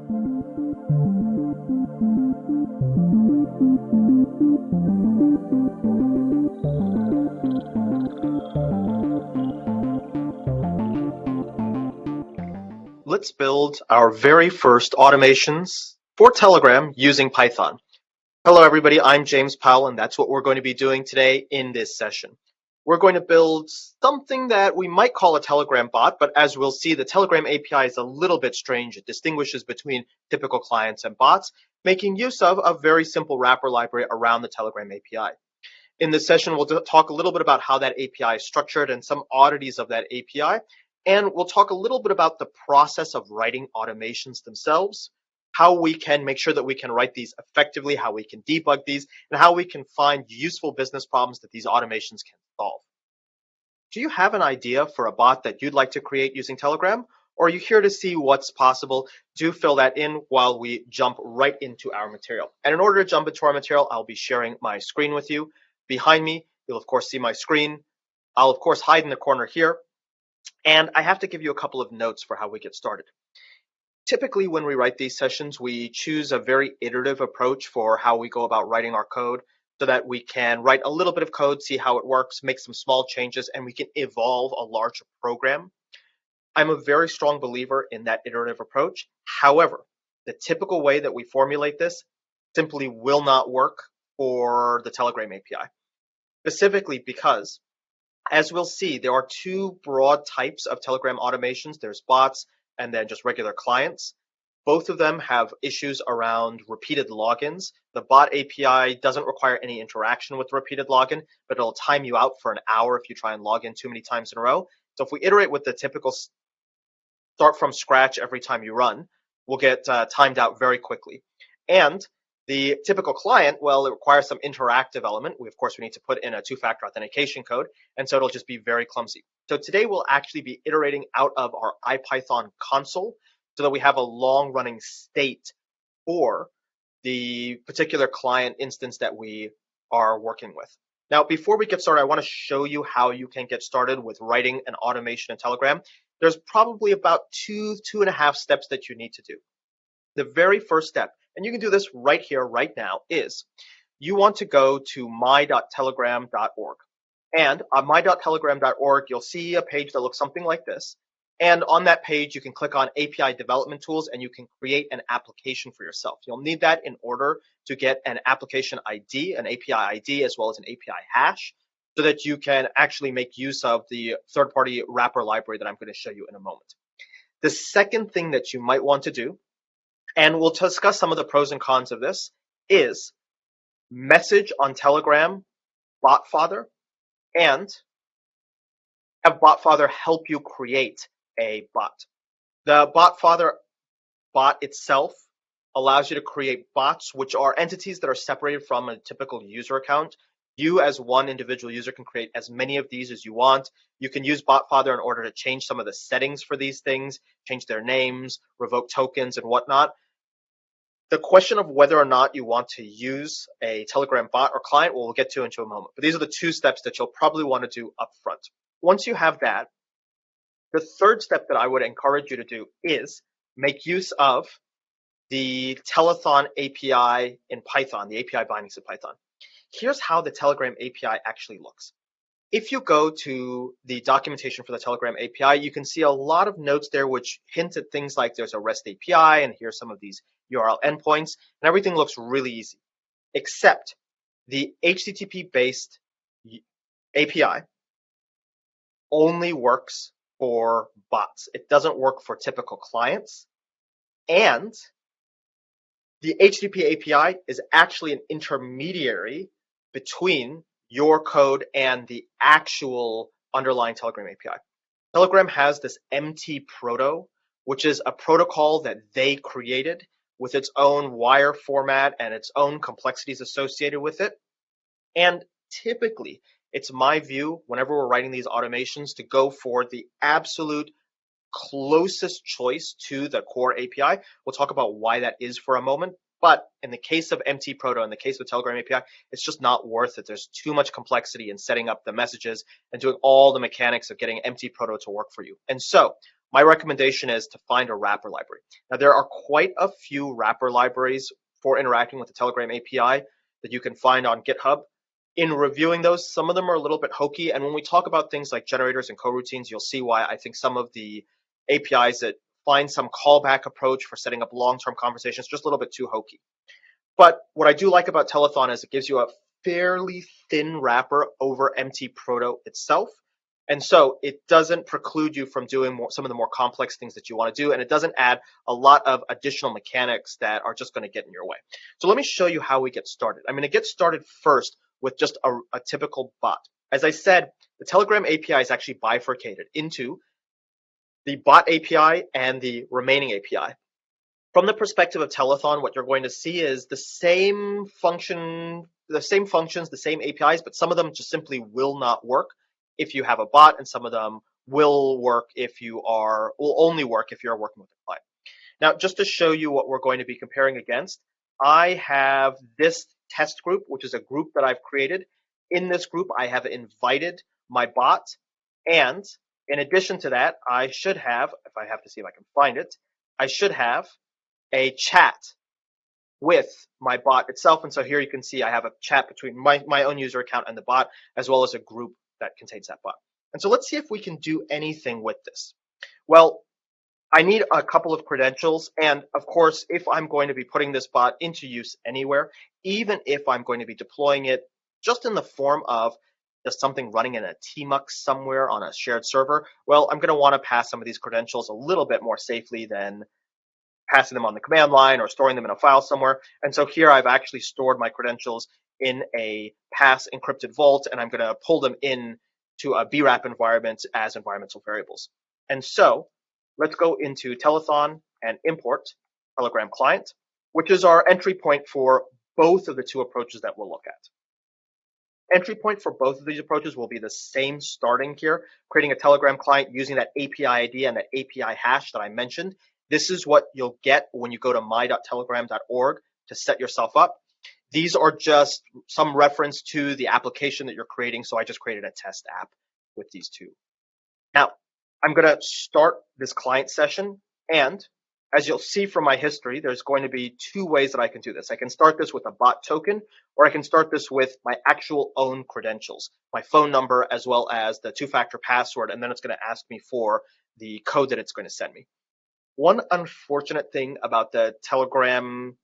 Let's build our very first automations for Telegram using Python. Hello everybody, I'm James Powell, and that's what we're going to be doing today in this session. We're going to build something that we might call a Telegram bot, but as we'll see, the Telegram API is a little bit strange. It distinguishes between typical clients and bots, making use of a very simple wrapper library around the Telegram API. In this session, we'll talk a little bit about how that API is structured and some oddities of that API. And we'll talk a little bit about the process of writing automations themselves, how we can make sure that we can write these effectively, how we can debug these, and how we can find useful business problems that these automations can solve. Do you have an idea for a bot that you'd like to create using Telegram? Or are you here to see what's possible? Do fill that in while we jump right into our material. And in order to jump into our material, I'll be sharing my screen with you. Behind me, you'll of course see my screen. I'll of course hide in the corner here. And I have to give you a couple of notes for how we get started. Typically, when we write these sessions, we choose a very iterative approach for how we go about writing our code so that we can write a little bit of code, see how it works, make some small changes, and we can evolve a larger program. I'm a very strong believer in that iterative approach. However, the typical way that we formulate this simply will not work for the Telegram API, specifically because, as we'll see, there are two broad types of Telegram automations. There's bots and then just regular clients. Both of them have issues around repeated logins. The bot API doesn't require any interaction with repeated login, but it'll time you out for an hour if you try and log in too many times in a row. So if we iterate with the typical start from scratch every time you run, we'll get timed out very quickly. And the typical client, well, it requires some interactive element. We need to put in a two-factor authentication code, and so it'll just be very clumsy. So today we'll actually be iterating out of our IPython console so that we have a long-running state for the particular client instance that we are working with. Now, before we get started, I want to show you how you can get started with writing an automation in Telegram. There's probably about two and a half steps that you need to do. The very first step, and you can do this right here, right now, is you want to go to my.telegram.org. And on my.telegram.org, you'll see a page that looks something like this. And on that page, you can click on API development tools and you can create an application for yourself. You'll need that in order to get an application ID, an API ID, as well as an API hash, so that you can actually make use of the third-party wrapper library that I'm going to show you in a moment. The second thing that you might want to do, and we'll discuss some of the pros and cons of this, is message on Telegram BotFather and have BotFather help you create a bot. The BotFather bot itself allows you to create bots, which are entities that are separated from a typical user account. You as one individual user can create as many of these as you want. You can use BotFather in order to change some of the settings for these things, change their names, revoke tokens and whatnot. The question of whether or not you want to use a Telegram bot or client, we'll get to in a moment. But these are the two steps that you'll probably want to do up front. Once you have that, the third step that I would encourage you to do is make use of the Telethon API in Python, the API bindings in Python. Here's how the Telegram API actually looks. If you go to the documentation for the Telegram API, you can see a lot of notes there which hint at things like there's a REST API and here's some of these URL endpoints, and everything looks really easy, except the HTTP-based API only works for bots. It doesn't work for typical clients, and the HTTP API is actually an intermediary between your code and the actual underlying Telegram API. Telegram has this MT Proto, which is a protocol that they created with its own wire format and its own complexities associated with it. And typically, it's my view, whenever we're writing these automations, to go for the absolute closest choice to the core API. We'll talk about why that is for a moment. But in the case of MT Proto, in the case of Telegram API, it's just not worth it. There's too much complexity in setting up the messages and doing all the mechanics of getting MT Proto to work for you. And so my recommendation is to find a wrapper library. Now, there are quite a few wrapper libraries for interacting with the Telegram API that you can find on GitHub. In reviewing those, some of them are a little bit hokey. And when we talk about things like generators and coroutines, you'll see why I think some of the APIs that find some callback approach for setting up long-term conversations just a little bit too hokey. But what I do like about Telethon is it gives you a fairly thin wrapper over MT Proto itself. And so it doesn't preclude you from doing some of the more complex things that you want to do. And it doesn't add a lot of additional mechanics that are just going to get in your way. So let me show you how we get started. I'm going to get started first with just a typical bot. As I said, the Telegram API is actually bifurcated into the bot API and the remaining API. From the perspective of Telethon, what you're going to see is the same functions, the same APIs, but some of them just simply will not work if you have a bot, and some of them will only work if you're working with a client. Now, just to show you what we're going to be comparing against, I have this test group, which is a group that I've created. In this group, I have invited my bot, and in addition to that, I should have, if I have to see if I can find it, I should have a chat with my bot itself. And so here you can see I have a chat between my own user account and the bot, as well as a group that contains that bot. And so let's see if we can do anything with this. Well, I need a couple of credentials. And of course, if I'm going to be putting this bot into use anywhere, even if I'm going to be deploying it just in the form of just something running in a tmux somewhere on a shared server, well, I'm going to want to pass some of these credentials a little bit more safely than passing them on the command line or storing them in a file somewhere. And so here I've actually stored my credentials in a pass encrypted vault, and I'm going to pull them in to a BRAP environment as environmental variables. And so let's go into Telethon and import Telegram client, which is our entry point for both of the two approaches that we'll look at. Entry point for both of these approaches will be the same starting here, creating a Telegram client using that API ID and that API hash that I mentioned. This is what you'll get when you go to my.telegram.org to set yourself up. These are just some reference to the application that you're creating. So I just created a test app with these two. Now, I'm going to start this client session. And as you'll see from my history, there's going to be two ways that I can do this. I can start this with a bot token, or I can start this with my actual own credentials, my phone number, as well as the two-factor password. And then it's going to ask me for the code that it's going to send me. One unfortunate thing about the Telegram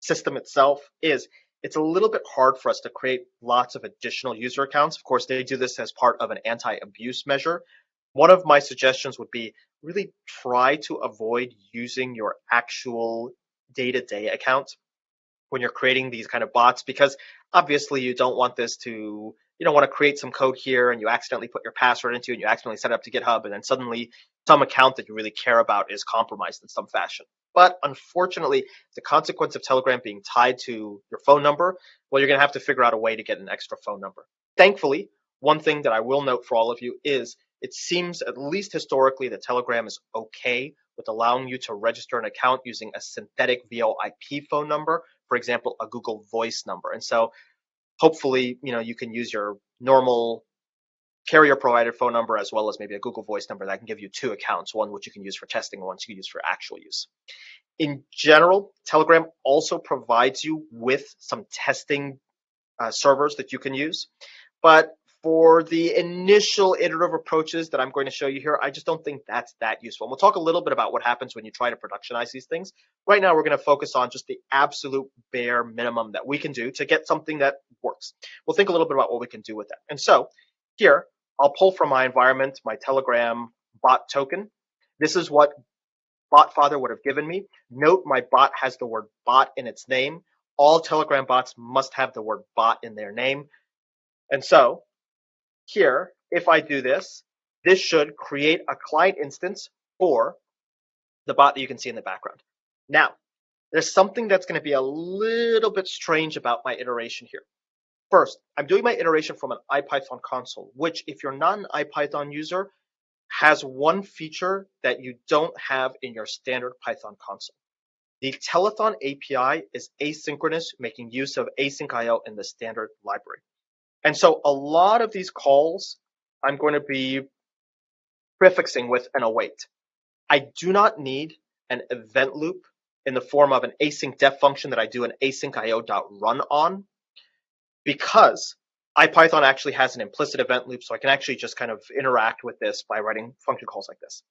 system itself is it's a little bit hard for us to create lots of additional user accounts. Of course, they do this as part of an anti-abuse measure. One of my suggestions would be really try to avoid using your actual day-to-day account when you're creating these kind of bots, because obviously you don't want to create some code here and you accidentally put your password into it and you accidentally set it up to GitHub, and then suddenly some account that you really care about is compromised in some fashion. But unfortunately, the consequence of Telegram being tied to your phone number, well, you're going to have to figure out a way to get an extra phone number. Thankfully, one thing that I will note for all of you is it seems, at least historically, that Telegram is okay with allowing you to register an account using a synthetic VoIP phone number, for example, a Google Voice number. And so hopefully, you can use your normal carrier provided phone number as well as maybe a Google Voice number that can give you two accounts, one which you can use for testing and one you can use for actual use. In general, Telegram also provides you with some testing servers that you can use. But for the initial iterative approaches that I'm going to show you here, I just don't think that's that useful. And we'll talk a little bit about what happens when you try to productionize these things. Right now, we're going to focus on just the absolute bare minimum that we can do to get something that works. We'll think a little bit about what we can do with that. And so here, I'll pull from my environment my Telegram bot token. This is what BotFather would have given me. Note my bot has the word bot in its name. All Telegram bots must have the word bot in their name. And so here, if I do this, this should create a client instance for the bot that you can see in the background. Now, there's something that's going to be a little bit strange about my iteration here. First, I'm doing my iteration from an IPython console, which if you're not an IPython user, has one feature that you don't have in your standard Python console. The Telethon API is asynchronous, making use of async IO in the standard library. And so a lot of these calls, I'm going to be prefixing with an await. I do not need an event loop in the form of an async def function that I do an async io.run on, because IPython actually has an implicit event loop, so I can actually just kind of interact with this by writing function calls like this.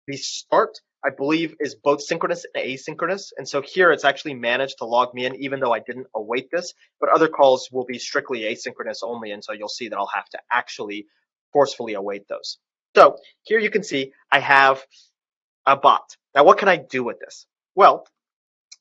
The start, I believe, is both synchronous and asynchronous, and so here it's actually managed to log me in even though I didn't await this, but other calls will be strictly asynchronous only, and so you'll see that I'll have to actually forcefully await those. So here you can see I have a bot. Now what can I do with this? Well,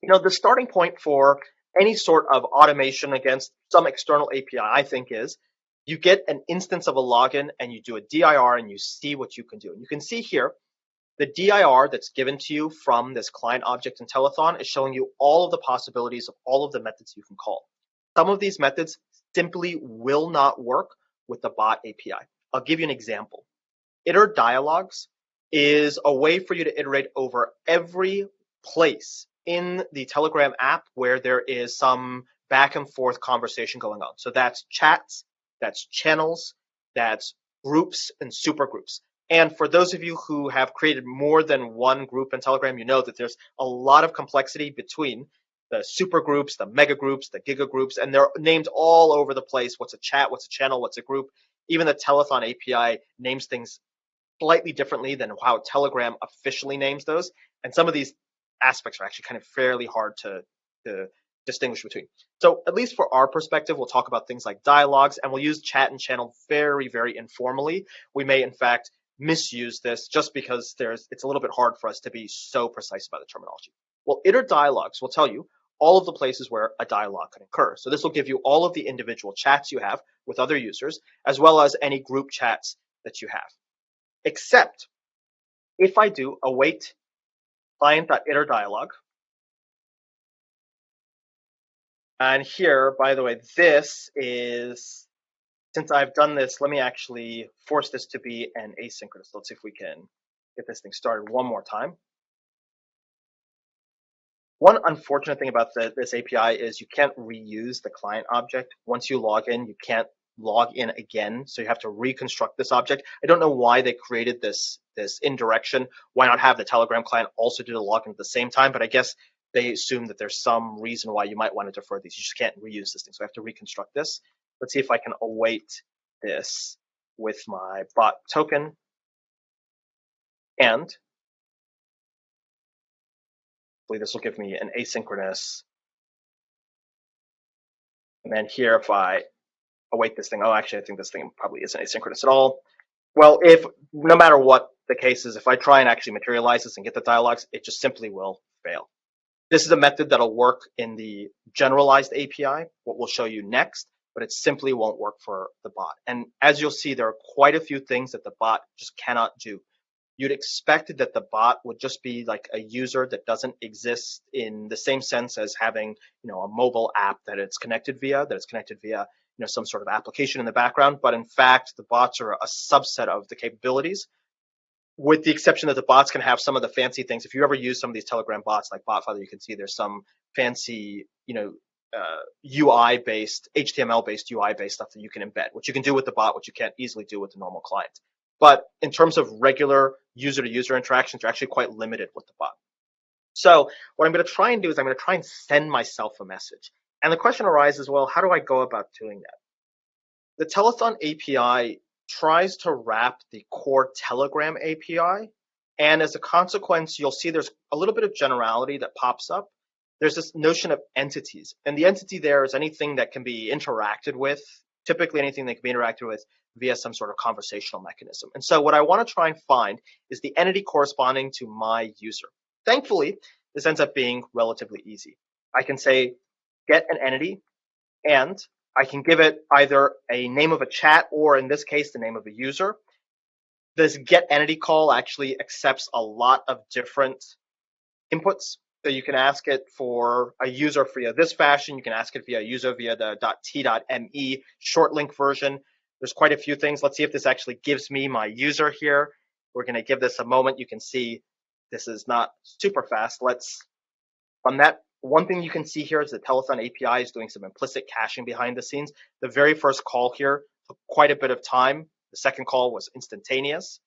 the starting point for any sort of automation against some external API, I think, is you get an instance of a login and you do a dir and you see what you can do. And you can see here the dir that's given to you from this client object in Telethon is showing you all of the possibilities of all of the methods you can call. Some of these methods simply will not work with the bot API. I'll give you an example. Iter dialogues is a way for you to iterate over every place in the Telegram app where there is some back and forth conversation going on. So that's chats, that's channels, that's groups and super groups. And for those of you who have created more than one group in Telegram, you know that there's a lot of complexity between the super groups, the mega groups, the giga groups, and they're named all over the place. What's a chat? What's a channel? What's a group? Even the Telethon API names things slightly differently than how Telegram officially names those. And some of these aspects are actually kind of fairly hard to distinguish between. So at least for our perspective, we'll talk about things like dialogues, and we'll use chat and channel very, very informally. We may, in fact, misuse this just because it's a little bit hard for us to be so precise about the terminology. Well, iter dialogues will tell you all of the places where a dialogue can occur. So this will give you all of the individual chats you have with other users, as well as any group chats that you have. Except if I do await client.iterDialog, and here, by the way, this is, since I've done this, let me actually force this to be an asynchronous. Let's see if we can get this thing started one more time. One unfortunate thing about this API is you can't reuse the client object. Once you log in, you can't log in again, so you have to reconstruct this object. I don't know why they created this indirection. Why not have the Telegram client also do the login at the same time? But I guess they assume that there's some reason why you might want to defer these. You just can't reuse this thing, so I have to reconstruct this. Let's see if I can await this with my bot token. And hopefully this will give me an asynchronous. And then here, if I await this thing, oh, actually, I think this thing probably isn't asynchronous at all. Well, if no matter what the case is, if I try and actually materialize this and get the dialogues, it just simply will fail. This is a method that'll work in the generalized API, what we'll show you next, but it simply won't work for the bot. And as you'll see, there are quite a few things that the bot just cannot do. You'd expect that the bot would just be like a user that doesn't exist in the same sense as having, a mobile app that it's connected via, some sort of application in the background. But in fact, the bots are a subset of the capabilities, with the exception that the bots can have some of the fancy things. If you ever use some of these Telegram bots like BotFather, you can see there's some fancy, UI-based, HTML-based UI-based stuff that you can embed, which you can do with the bot, which you can't easily do with the normal client. But in terms of regular user-to-user interactions, you're actually quite limited with the bot. So what I'm going to try and do is I'm going to try and send myself a message. And the question arises, well, how do I go about doing that? The Telethon API tries to wrap the core Telegram API. And as a consequence, you'll see there's a little bit of generality that pops up. There's this notion of entities. And the entity there is anything that can be interacted with, typically anything that can be interacted with via some sort of conversational mechanism. And so what I want to try and find is the entity corresponding to my user. Thankfully, this ends up being relatively easy. I can say get an entity, and I can give it either a name of a chat or, in this case, the name of a user. This get entity call actually accepts a lot of different inputs. So you can ask it for a user via this fashion. You can ask it via a user via the .t.me short link version. There's quite a few things. Let's see if this actually gives me my user here. We're going to give this a moment. You can see this is not super fast. Let's run that. One thing you can see here is the Telethon API is doing some implicit caching behind the scenes. The very first call here took quite a bit of time. The second call was instantaneous.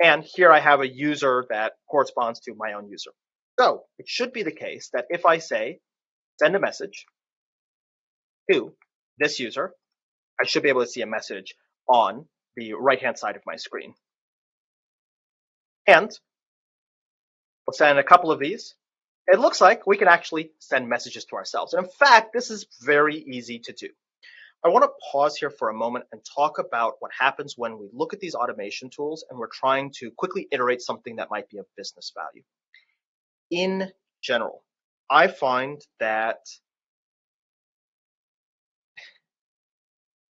And here I have a user that corresponds to my own user. So it should be the case that if I say send a message to this user, I should be able to see a message on the right-hand side of my screen. And we'll send a couple of these. It looks like we can actually send messages to ourselves. And in fact, this is very easy to do. I want to pause here for a moment and talk about what happens when we look at these automation tools and we're trying to quickly iterate something that might be of business value. In general, I find that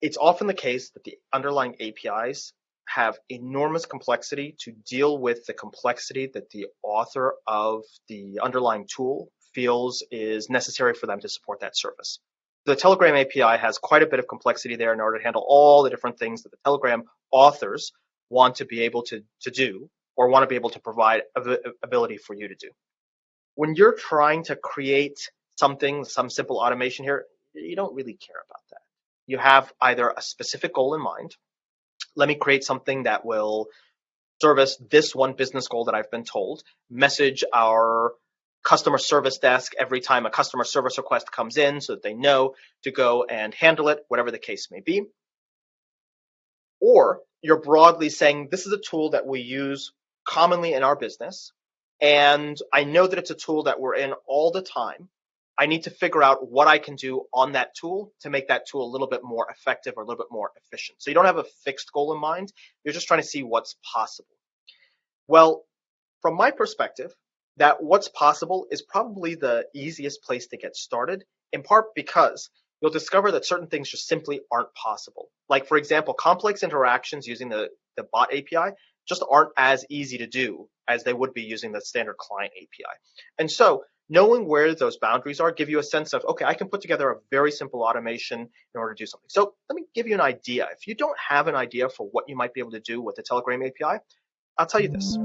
it's often the case that the underlying APIs have enormous complexity to deal with the complexity that the author of the underlying tool feels is necessary for them to support that service. The Telegram API has quite a bit of complexity there in order to handle all the different things that the Telegram authors want to be able to do or want to be able to provide ability for you to do. When you're trying to create something, some simple automation here, you don't really care about that. You have either a specific goal in mind. Let me create something that will service this one business goal that I've been told, message our customer service desk every time a customer service request comes in so that they know to go and handle it, whatever the case may be. Or you're broadly saying, this is a tool that we use commonly in our business, and I know that it's a tool that we're in all the time. I need to figure out what I can do on that tool to make that tool a little bit more effective or a little bit more efficient. So you don't have a fixed goal in mind. You're just trying to see what's possible. Well, from my perspective, that what's possible is probably the easiest place to get started, in part because you'll discover that certain things just simply aren't possible. Like, for example, complex interactions using the bot API just aren't as easy to do as they would be using the standard client API. And so knowing where those boundaries are give you a sense of, okay, I can put together a very simple automation in order to do something. So let me give you an idea. If you don't have an idea for what you might be able to do with the Telegram API, I'll tell you this.